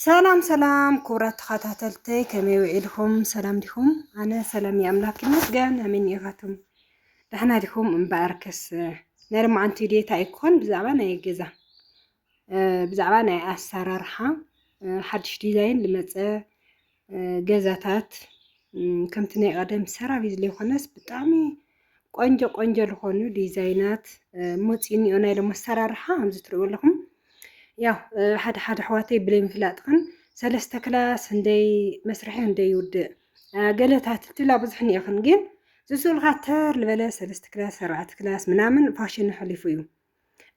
سلام سلام كورات خاتاتلتي كمي وعيلكم سلام ديكم أنا سلام يا أملاك المسجن أمين يغاتم دحنا ديكم مباركس نرم عن تيديتا يكون بزعبان يجزا بزعبان أسرارها حدش ديزاين لمتى جزاتات كم تني قدم سرابيز لي خناس بتعمي قنجة لخونو ديزاينات موتيني أنا لما سرارها هم زتروا لكم ያው ሓደ ኣሕዋተይ ብለይ ምፍላጥክን ሰለስተ ክላስ እንደይ መስርሒ እንደይ ይውድእ ገለታት ትላ ብዙሕ ኒአኽን ግን ዝስኡልካ ተር ዝበለ ሰለስተ ክላስ ኣርባዕተ ክላስ ምናምን ፋሽን ሓሊፉ እዩ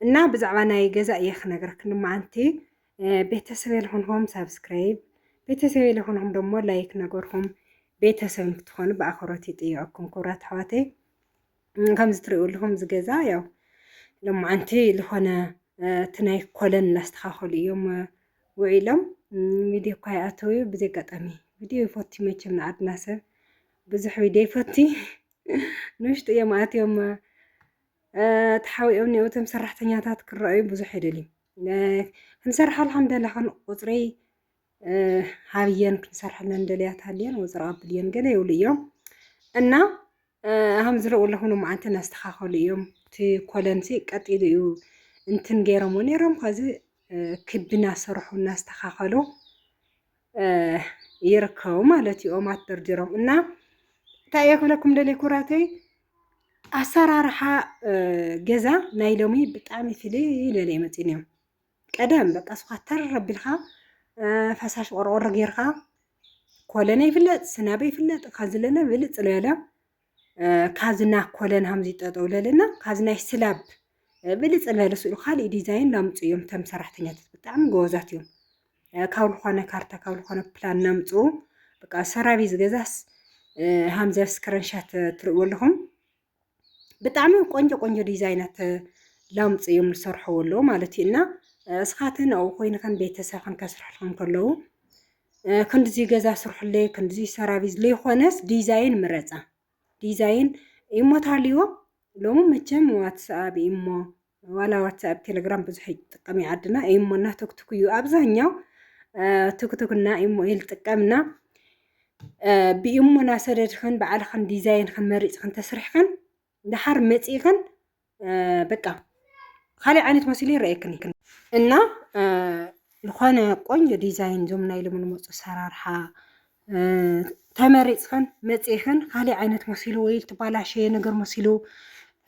እና ብዛዕባ ናይ ገዛ እየ ክነግረክን ልማዓንቲ ቤተሰብ ይልኹንኩም ሳብስክራይብ ቤተሰብ ይልኹንኩም ደሞ ላይክ ነገርኩም ቤተሰብ ክትኾኑ ብኣኽብሮት ይጥይቐኩም ክቡራት ኣሕዋተይ ከምዚ ትሪእዎ ዝገዛ ያው ልማዓንቲ ዝኾነ تناي كولن لاستخاخل يوم وعلم فيديو كاي أتوي بزي قطمي فيديو فوتي ما كنا عدنا سب بزح فيديو فوتي نشط يوم آت يوم تحاول أمني أوتم سرح تنياتات كرأي بزح يدلي نسرح الحمد لله خن قطري هاويان كنسرح لندليات هاليان وزراب بليان قنا يولي يوم أنا هم زرقوا لهم معنا استخاخل يوم تي كولن سي قطيل يو انتن غيرهم ونيرهم خازي كبنا سرحوا الناس تخاخلوا يركوا مالتي او ما تدرجرهم እና ታያኩም ለኩም ለሊኩራተይ ኣሰራርሓ ገዛ ናይ ሎሚ ብጣዕሚ ፍልይ ኢለ መፂን እዮም ቀደም በቃ ስኻተር ረቢልካ ፈሳሽ ቆርቆሮ ጌርካ ኮለነ ይፍለጥ ስናበ ይፍለጥ ካዝለነ ብልጽ ለለ ካዝና ኮለን ሃምዚ ጠጠው ለለና ካዝና ይስላብ بلص لله سؤال خالي ديزاين لامطو يوم تم سرحتنيات بتاعم جوزات يوم كاول خانة كارتا كاول خانة بلان نامطو بقى سرابيز جزاس همزة سكرنشات تقول لهم بتعمل قنجة ديزاينات لامطو يوم سرحوا له مالتينا سخاتن أو خوين كان بيتسا كان كسرح لهم كله كنت زي جزاس سرح لي كنت زي سرابيز لي خانس ديزاين مرزا ديزاين إما تعليو لو متجم واتساب إما ولا واتساب تليجرام بزحي تقامي عدنا إما نه تكتكيو أبزهنيو تكتكنا إما يلتقمنا بإما ناسرد خن بعل خن ديزاين خن مريض خن تسرح خن دحر متي خن بقى خالي عانت مسيلي رأيكني إنه لخانة قنجة ديزاين زمنا يلمن متصرارها تمريض خن متي خن خالي عانت مسيلو ويل تبالا شيء نجر مسيلو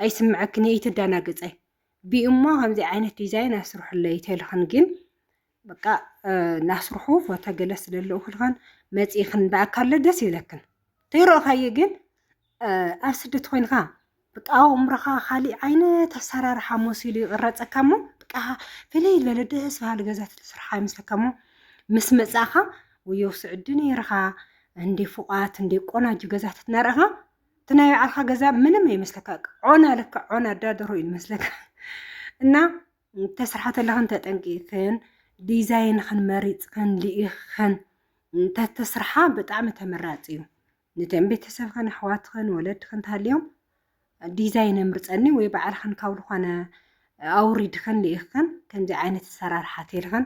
أي سمعكني يتدانا قصي بإما هم زي عينة ديزاين أسرح اللي يتهلخن جن بقى نسرحو فتجلس للو خلخن متيخن بأكل دسي لكن تيرو خاي جن أسدت خوين خا بقى عمرها خالي عينة تسرار حموسيلي غرت أكمو بقى في ليل بلدس فهالجزات تسرحها مثل كمو مسمساخا ويوسع الدنيا رخا عندي فوقات عندي قنا جزات تنرها تناي على جزاء منم يمسلك عنا لك عنا دادرو يمسلك إنه تسرحت اللي خن تتنقيثن ديزاين خن مريض خن ليه خن تسرحها بتعمل تمراتيو نتم بيتسف خن حوات خن ولد خن تهاليوم ديزاين مرتني ويبعل خن كول خن أوريد خن ليه خن كان زي عينة السرار حاتير خن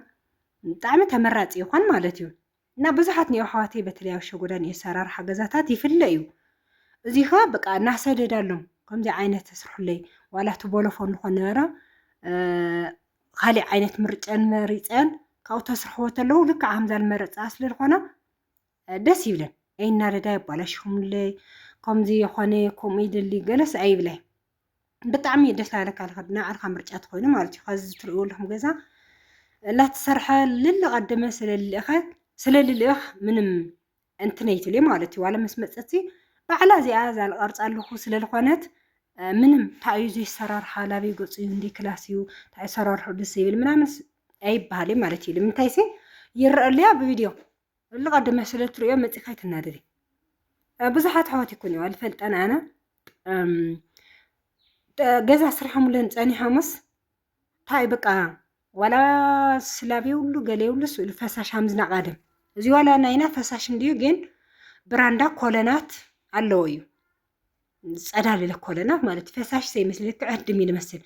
تعمل تمراتيو خن مالتيو نبزحتني وحواتي بتليا وشغلان يسرار حجزاتي في الليل زيها بقى نحسد دالهم كم زي عينة تسرح لي ولا تبولو فون خنارة خالي عينة مريتان كاو تسرحوت له لك عمزة المرت أصل الخنا دس يبلن أي نار دايب ولا شهم لي كم زي خانة كوميد اللي جلس عيب له بتعمي دس لك على خدنا على خمرة أدخل مالتي خاز تقول لهم جزا لا تسرح للي قدمه سلل الأخ من أنت نيتلي مالتي ولا مسمتتي بعلا زي أزال أرز على خوص للخانات منهم تعيزي سرار حالا بيقصي عندي كلاسيو تعي سرار حد السيبل منامس أي بحالي مالتي لمن تايسي يرأى ليها بفيديو اللي قد مسألة رؤية متخيط النادري بزحات حواتي كوني والفلت أنا جزا سرحة مولن تاني حمص تاي بقى ولا سلابي ولو قالي ولو سؤال فساش حمزنا قادم زي ولا ناينا فساش نديو جين براندا كولنات علويو صدال لكولنات مالت فساش سي مثل تعدمي نمثل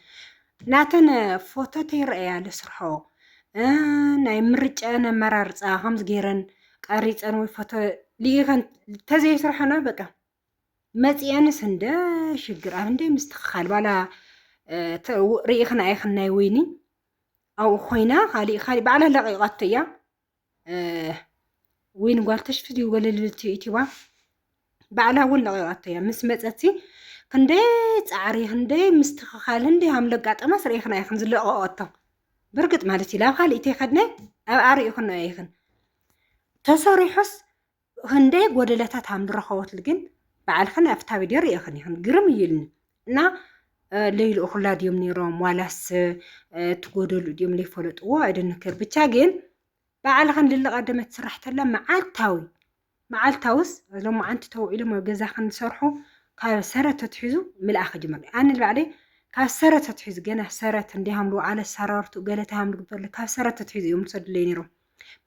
ناتن فوتو تيرأي على سرحو ናይ ምርጫን ኣመራርፃ ከምዚ ገይረን ቀሪፀን ወይ ፎቶ ልኢኸን ተዘይስርሐና በቃ መፅአንስ እንደ ሽግር ኣብ እንደ ምስትክኻል ባላ ርኢኽና ኢኽን ናይ ወይኒ ኣብኡ ኮይና ካሊእ ባዕላ ለቂቃቶ እያ ወይኒ ጓል ተሽፊ ድዩ ገለልቲ ኢትዮባ ባዕላ እውን ለቂቃቶ እያ ምስ መፀቲ ክንደይ ፃዕሪ ክንደይ ምስትክኻል ክንደይ ሃምለጋጠመስ ርኢኽና ኢኽን ዝለቀቀቶ ብርግጥ ማለት እዩ ላብ ካሊእ ተይኸድነ ኣብ ኣርኢኹን ኢኽን ተሰሪሑስ ክንደይ ጎደለታት ሃም ዝረኸበትሉ ግን ባዕልኽን ኣብታ ቪድዮ ርኢኽን ኢኽን ግርም እዩልኒ እና ለይልኡ ኩላ ድዮም ነይሮም ዋላስ ትጎደሉ ድዮም ዘይፈለጥዎ ኣይደንክር ብቻ ግን ባዕልኽን ልለቐደመ ትስራሕ ተላ መዓልታውስ ሎማዓንቲ ተውዒሎም ኣብ ገዛኽን ዝሰርሑ ካብ ሰረት ተትሒዙ ምልኣኽ ጅመር ኣነ ንባዕለይ ካብ ሰረት ተትሒዙ ገና ሰረት እንዲሃምሉ ኣለ ሰራርቱ ገለታ ሃምሉ ግበርለ ካብ ሰረት ተትሒዙ እዮም ሰድለይ ነይሮም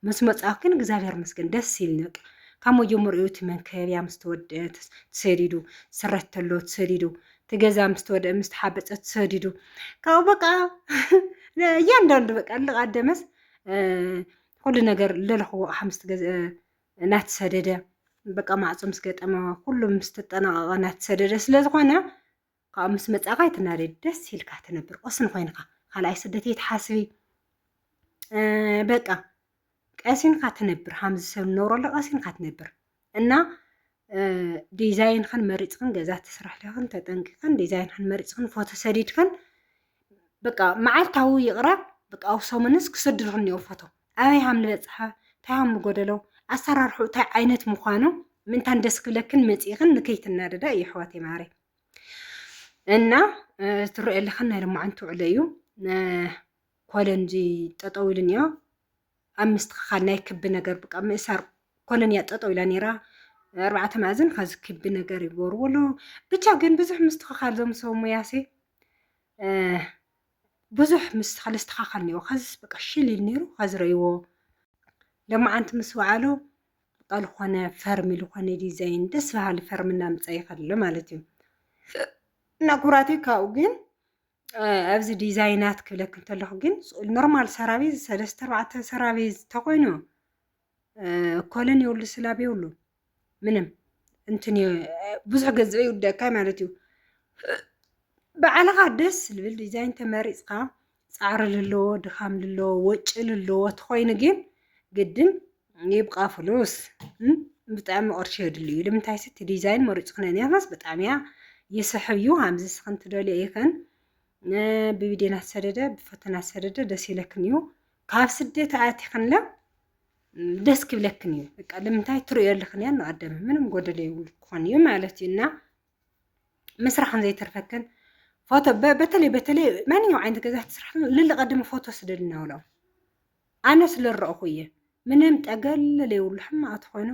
ምስ መጻፍ ግን እግዚአብሔር መስገን ደስ ይልኒ በቃ ካብ መጀመሪኡ እቲ መንከብያ ምስ ተወድአ ተሰዲዱ ስረት ተሎ ተሰዲዱ ትገዛ ምስ ተወድአ ምስ ተሓበፀ ተሰዲዱ ካብ በቃ እያንዳንዱ በቃ ልቃደመስ ኩሉ ነገር ለለኽዎ ኣቕሓ ምስ ትገዝአ እናተሰደደ በቃ ማዕፆ ምስ ገጠመ ኩሉ ምስ ተጠናቐቐ እናተሰደደ ስለዝኾነ ካብ ምስ መጻኻ ይትናደድ ደስ ይልካ ትነብር ቆስን ኮይንካ ካልኣይ ስደት ይትሓስቢ በቃ ቀሲንካ ትነብር ሃምዚ ሰብ ነውረሎ ቀሲንካ ትነብር እና ዲዛይንኽን መሪፅኽን ገዛ ትስራሕ ለኽን ተጠንቂኽን ዲዛይንኽን መሪፅኽን ፎቶ ሰዲድኽን በቃ መዓልታዊ ይቕራብ በቃ ኣብ ሰሙንስ ክሰድልኽን እኒኦ ፎቶ ኣበይ ሃም ንበፅሓ እንታይ ሃም ንጎደሎ ኣሰራርሑ እንታይ ዓይነት ምዃኑ ምንታን ደስ ክብለክን መፂኽን ንከይትናደዳ እዩ ኣሕዋተይ ማርያም እና ትሪኦ ኣለኽን ናይ ሎማዓንቲ ውዕሎ እዩ ኮለንጂ ጠጠው ኢሉ እኒኦ ኣብ ምስትክኻል ናይ ክቢ ነገር በቃ ምእሳር ኮለንያ ጠጠው ኢላ ነይራ 4 ማዕዘን ከዚ ክቢ ነገር ይገብርዎ ብቻ ግን ብዙሕ ምስትክኻል ዘምሰቡ ሙያሴ ብዙሕ ምስትክኻል እኒኦ ከዚስ በቃ ሽል ኢሉ ነይሩ ከዚ ረይዎ ሎማዓንቲ ምስ በዓሉ በቃ ዝኾነ ፈርሚ ዝኾነ ዲዛይን ደስ በሃሊ ፈርሚ እናምፀ ይኸሎ ማለት እዩ እና ኩራተይ ካብኡ ግን ኣብዚ ዲዛይናት ክብለክን ተለኹ ግን ኖርማል ሰራቤዝ 3-4 ሰራቤዝ ተኮይኑ ኮለን የብሉ ስላብ የብሉ ምንም እንትን ብዙሕ ገንዘብ ይውደካ ማለት እዩ ባዕልኻ ደስ ዝብል ዲዛይን ተመሪፅካ ፃዕሪ ዘለዎ ድኻም ዘለዎ ወጪ ዘለዎ ተኮይኑ ግን ግድን ይብቃ ፍሉስ ብጣዕሚ ቅርሺ የድልዩ ንምንታይ ስቲ ዲዛይን መሪፅክነ ነያስ ብጣዕሚ እያ ይስሕብ እዩ ሃምዚ ስኽን ትደልዮ ይኽን ብቪድዮ ናተሰደደ ብፎቶ ናተሰደደ ደስ ይለክን እዩ ካብ ስደት ኣትይኽንለ ደስ ክብለክን እዩ በቃ ንምንታይ ትሪኦ ኣለኽን እያ ንቐደመ ምንም ጎደለ ይብሉ ክኾን እዩ ማለት እዩ እና ምስራሕን ዘይተርፈክን ፎቶ በተለይ ማንኛው ዓይነት ገዛ ትስራሕ ልልቐደመ ፎቶ ስደልና ውለው ኣነ ስለረአኹ እየ ምንም ጠገለለ ይብሉ ሕማቕ ኮይኑ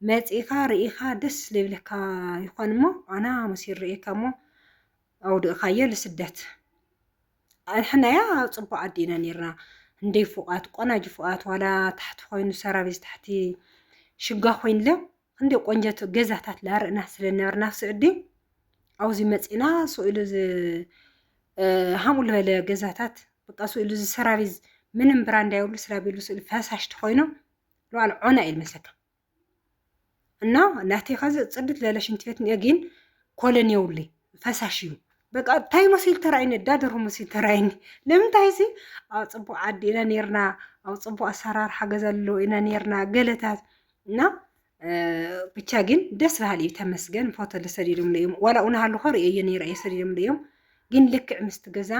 መፂኻ ርኢኻ ደስ ዘይብለካ ይኾን እሞ ኣና መሲር ርኢካ እሞ ኣውድእኻዮ ልስደት ሕናያ ፅቡቅ ዓዲና ነርና እንደይ ፉቓት ቆናጅ ፉቓት ዋላ ታሕቲ ኮይኑ ሰራቤዝ ታሕቲ ሽጋ ኮይንለ እንደይ ቆንጀት ገዛታት ላርእና ስለነበርና ስዕዲ ኣውዚ መፂና ስኢሉ ሃምኡ ዝበለ ገዛታት በቃ ስኢሉ ሰራቤዝ ምንም ብራንዳ የብሉ ስላቤሉ ስኢሉ ፈሳሽቲ ኮይኑ ለዋል ዖና ኢል መስለካ እና ናተይ ኸዚ ፅድት ዝበለ ሽንቲ ቤት እኒኦ ግን ኮለን የብሉ ፈሳሽ እዩ በቃ እንታይ መሲል ተራእይኒ ዳደርሁ መሲል ተራእይኒ ንምንታይ ሲ ኣብ ፅቡቅ ዓዲ ኢና ነርና ኣብ ፅቡቅ ኣሰራርሓ ገዛ ኣለዎ ኢና ነርና ገለታት እና ብቻ ግን ደስ በሃሊ እዩ ተመስገን ፎቶ ለሰዲዶም እዮም ዋላ ውናሃለኹ ርእየ ነይረ እየ ሰዲዶም እዮም ግን ልክዕ ምስቲ ገዛ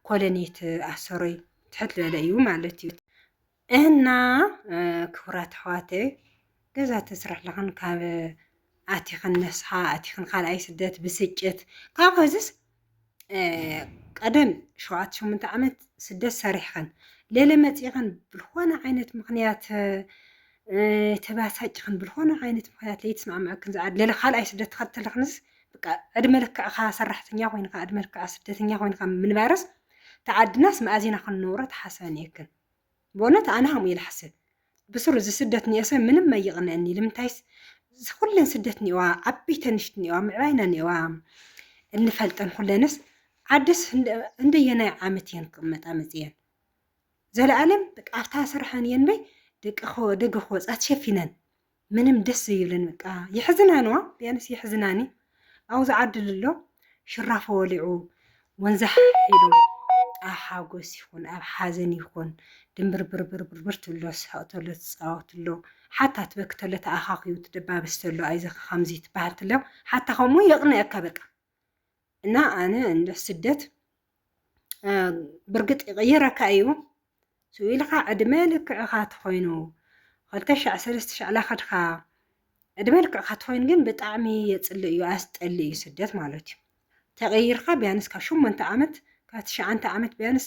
ኮለኔት ኣሰሮይ ትሕት ዝበለ እዩ ማለት እዩ እና ክቡራት ኣሕዋተይ ገዛ ተስራሕ ለኽን ካብ ኣቲኽን ነስሓ ኣቲኽን ካልኣይ ስደት ብስጭት ካብ ኸዚስ ቀደም 7-8 ዓመት ስደት ሰሪሕኸን ሌለ መፂኽን ብልኾነ ዓይነት ምክንያት ተባሳጭኽን ብልኾነ ዓይነት ምክንያት ለይትስማዕምዐክን ዝዓድ ሌለ ካልኣይ ስደት ተኸተልኽንስ በቃ ዕድመ ልክዕኻ ሰራሕተኛ ኮይንካ ዕድመ ልክዓ ስደተኛ ኮይንካ ምንባረስ ተዓድናስ መኣዚና ክንነብሮ ተሓሰበን እየክን ብእውነት ኣነ ሃምኡ ኢለ ሓስብ ብስሩ እዚ ስደት እኒኦ ሰብ ምንም ኣይቕንአኒ ንምንታይስ ኩለን ስደት እኒእዋ ዓበይተን ንእሽተን እኒእዋ ምዕባይና እኒእዋ እንፈልጠን ኩለንስ ዓድስ እንደየናይ ዓመት እየን ክቕመጣ መፅየን ዘለዓለም በቃ ኣፍታ ስርሐን የንበይ ደቂ ወፃት ሸፊነን ምንም ደስ ይብለን በቃ ይሕዝናንዋ ቢያንስ ይሕዝናኒ ኣው ዝዓድል ኣሎ ሽራፎ ወሊዑ ወንዛሕ ሒሉ ኣብ ሓጎስ ይኹን ኣብ ሓዘን ይኹን ድንብርብርብርብር ትብሎ ስሓቅተሎ ትፃወትሎ ሓታ ትበክተሎ ተኣኻኺዩ ትደባብስ ተሎ ኣይዘኸ ከምዚ ትበሃል ትሎ ሓታ ከምኡ የቕንአካ በቃ እና ኣነ እንደ ስደት ብርግጥ ይቕይረካ እዩ ስኢልካ ዕድመ ልክዕኻ ትኾይኑ 2003 ላኸድካ ዕድመ ልክዕካ ትኾይኑ ግን ብጣዕሚ የፅልእ እዩ ኣስጠሊ እዩ ስደት ማለት እዩ ተቐይርካ ቢያንስ ካብ 8 ዓመት ካብ 9 ዓመት ቢያንስ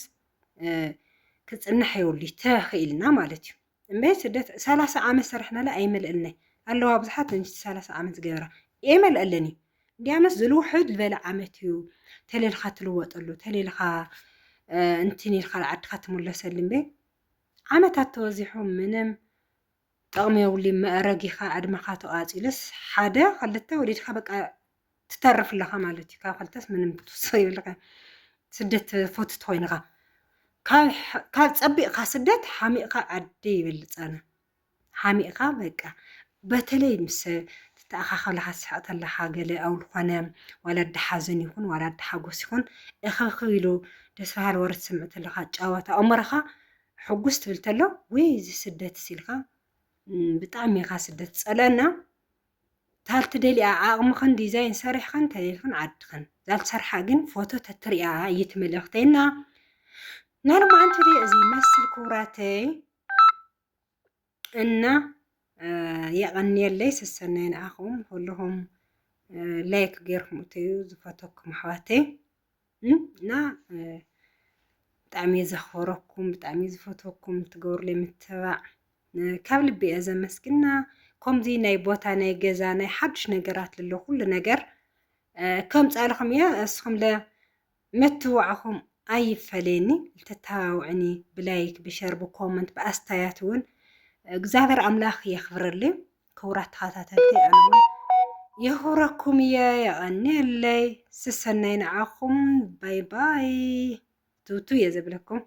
ክፅንሕ የብሉ ተኽኢልና ማለት እዩ እምበይ ስደት 30 ዓመት ሰርሕናለ ኣይመልአልናይ ኣለዋ ብዙሓት 30 ዓመት ዝገበራ የመልአለኒ ዲያመስ ዝልውሕድ ዝበለ ዓመት እዩ ተለልካ ትልወጠሉ ተለልካ እንትን ኢልካ ዓድካ ትምለሰሉ እምበይ ዓመታት ተወዚሑ ምንም ጥቕሚ የብሉ መአረጊኻ ዕድመኻ ተቃፂልስ ሓደ ክልተ ወዲድካ በቃ ትተርፍ ለኻ ማለት እዩ ካብ ክልተስ ምንም ትውሰድ ይብልካ ስደት ፎትት ኮይንካ ካብ ፀቢቕካ ስደት ሓሚቕካ ዓዲ ይበልፀና ሓሚቕካ በቃ በተለይ ምስ ተኣኻኸለካ ትስሕቅ ተለካ ገለ ኣው ዝኾነ ዋላ ድሓዘን ይኹን ዋላ ድሓጎስ ይኹን እኽኽ ኢሉ ደስ በሃሊ ወሬ ትሰምዕ ተለካ ጫወታ ኣእምሮኻ ሕጉስ ትብል ተሎ ወይ እዚ ስደት ሲልካ ብጣዕሚ ኢኻ ስደት ፀለአና ታልቲ ደሊኣ ዓቕምኽን ዲዛይን ሰሪሕኽን ተለልኽን ዓድኽን ዛልሰርሓ ግን ፎቶ ተትሪኣ እይትመልእኽተይና ናልማዓንቲ ዲ እዚ መስል ክቡራተይ እና የቐኒየለይ ስሰናይ ንኣኹም ኩልኹም ላይክ ገይርኩም እተዩ ዝፈተኩም ኣሕዋተይ እና ብጣዕሚ ዘኽብረኩም ብጣዕሚ ዝፈተኩም ትገብሩለይ ምትባዕ ካብ ልቢ እየ ዘመስግና ከምዚ ናይ ቦታ ናይ ገዛ ናይ ሓድሽ ነገራት ዘሎ ኩሉ ነገር ከም ፃልኹም እያ እስኹም ለመትዋዕኹም ኣይፈለየኒ ልተተባውዕኒ ብላይክ ብሸር ብኮመንት ብኣስተያየት እውን እግዚአብሔር ኣምላኽ የኽብረለይ ክቡራት ተኸታተልቲ ኣነ እውን የኽብረኩም እየ የቐኒየለይ ስሰናይ ንዓኹም ባይ ባይ ቱቱ እየ ዘብለኩም